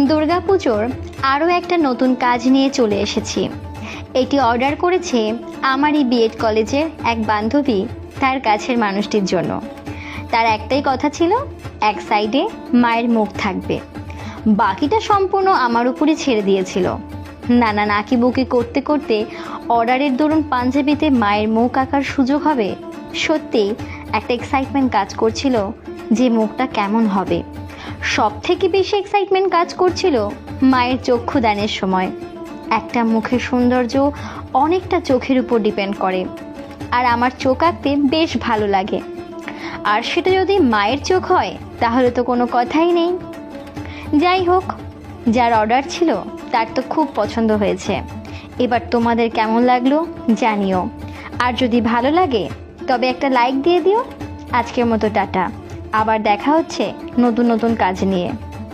দুর্গাপুজোর আরও একটা নতুন কাজ নিয়ে চলে এসেছি। এটি অর্ডার করেছে আমারই বিএড কলেজের এক বান্ধবী তার কাছের মানুষটির জন্য। তার একটাই কথা ছিল, এক সাইডে মায়ের মুখ থাকবে, বাকিটা সম্পূর্ণ আমার উপরে ছেড়ে দিয়েছিল। নানা নাকি বুকি করতে করতে অর্ডারের দরুন পাঞ্জাবিতে মায়ের মুখ আঁকার সুযোগ হবে। সত্যিই একটা এক্সাইটমেন্ট কাজ করছিল যে মুখটা কেমন হবে। সব থেকে বেশি এক্সাইটমেন্ট কাজ করছিল মায়ের চক্ষুদানের সময়। একটা মুখের সৌন্দর্য অনেকটা চোখের উপর ডিপেন্ড করে, আর আমার চোখ আঁকতে বেশ ভালো লাগে। আর সেটা যদি মায়ের চোখ হয় তাহলে তো কোনো কথাই নেই। যাই হোক, যার অর্ডার ছিল তার তো খুব পছন্দ হয়েছে। এবার তোমাদের কেমন লাগলো জানিও, আর যদি ভালো লাগে তবে একটা লাইক দিয়ে দিও। আজকের মতো টাটা, আবার দেখা হচ্ছে নতুন নতুন কাজ নিয়ে।